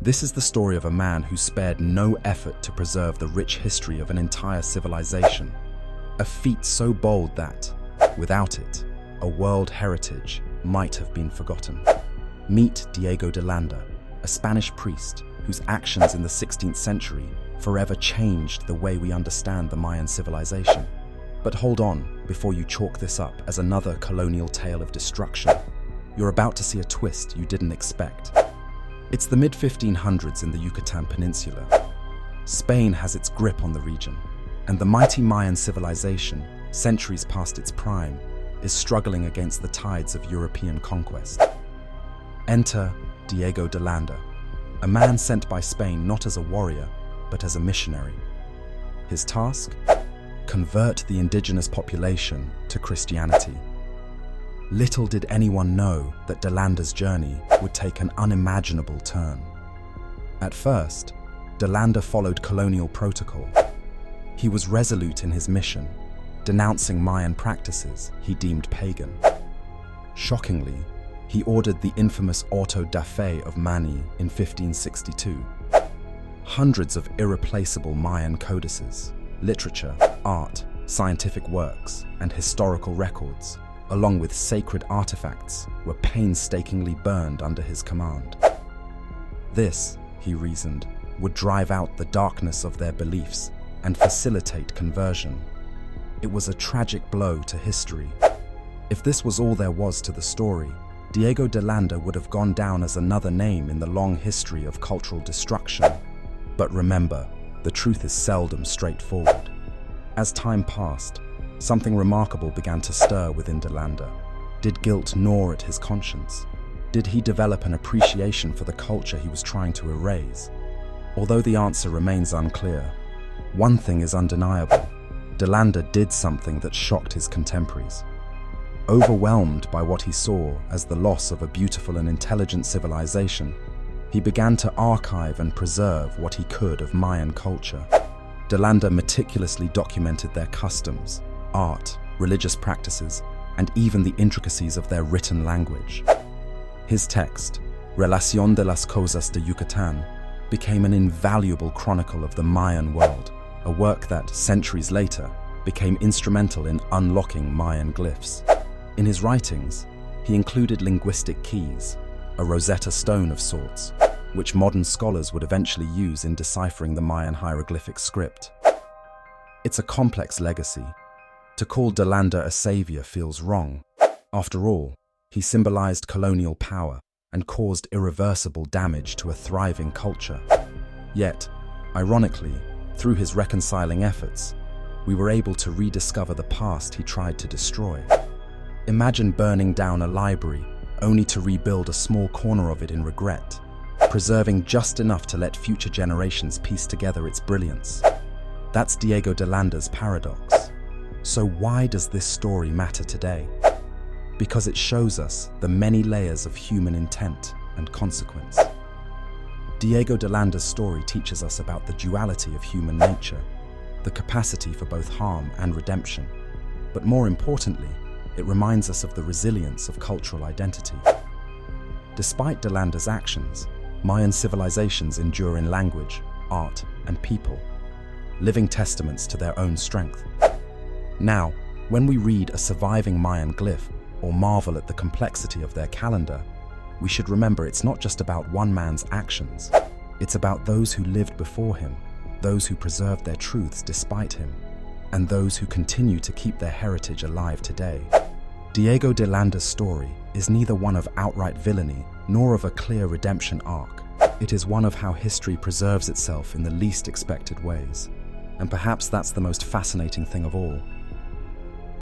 This is the story of a man who spared no effort to preserve the rich history of an entire civilization. A feat so bold that, without it, a world heritage might have been forgotten. Meet Diego de Landa, a Spanish priest whose actions in the 16th century forever changed the way we understand the Mayan civilization. But hold on before you chalk this up as another colonial tale of destruction. You're about to see a twist you didn't expect. It's the mid-1500s in the Yucatan Peninsula. Spain has its grip on the region, and the mighty Mayan civilization, centuries past its prime, is struggling against the tides of European conquest. Enter Diego de Landa, a man sent by Spain not as a warrior, but as a missionary. His task? Convert the indigenous population to Christianity. Little did anyone know that de Landa's journey would take an unimaginable turn. At first, de Landa followed colonial protocol. He was resolute in his mission, denouncing Mayan practices he deemed pagan. Shockingly, he ordered the infamous auto da fe of Mani in 1562. Hundreds of irreplaceable Mayan codices, literature, art, scientific works, and historical records, along with sacred artifacts, were painstakingly burned under his command. This, he reasoned, would drive out the darkness of their beliefs and facilitate conversion. It was a tragic blow to history. If this was all there was to the story, Diego de Landa would have gone down as another name in the long history of cultural destruction. But remember, the truth is seldom straightforward. As time passed, something remarkable began to stir within de Landa. Did guilt gnaw at his conscience? Did he develop an appreciation for the culture he was trying to erase? Although the answer remains unclear, one thing is undeniable. De Landa did something that shocked his contemporaries. Overwhelmed by what he saw as the loss of a beautiful and intelligent civilization, he began to archive and preserve what he could of Mayan culture. De Landa meticulously documented their customs, art, religious practices, and even the intricacies of their written language. His text, Relación de las Cosas de Yucatán, became an invaluable chronicle of the Mayan world, a work that, centuries later, became instrumental in unlocking Mayan glyphs. In his writings, he included linguistic keys, a Rosetta Stone of sorts, which modern scholars would eventually use in deciphering the Mayan hieroglyphic script. It's a complex legacy. To call de Landa a savior feels wrong. After all, he symbolized colonial power and caused irreversible damage to a thriving culture. Yet, ironically, through his reconciling efforts, we were able to rediscover the past he tried to destroy. Imagine burning down a library only to rebuild a small corner of it in regret, preserving just enough to let future generations piece together its brilliance. That's Diego de Landa's paradox. So why does this story matter today? Because it shows us the many layers of human intent and consequence. Diego de Landa's story teaches us about the duality of human nature, the capacity for both harm and redemption. But more importantly, it reminds us of the resilience of cultural identity. Despite de Landa's actions, Mayan civilizations endure in language, art, and people, living testaments to their own strength. Now, when we read a surviving Mayan glyph or marvel at the complexity of their calendar, we should remember it's not just about one man's actions. It's about those who lived before him, those who preserved their truths despite him, and those who continue to keep their heritage alive today. Diego de Landa's story is neither one of outright villainy nor of a clear redemption arc. It is one of how history preserves itself in the least expected ways. And perhaps that's the most fascinating thing of all.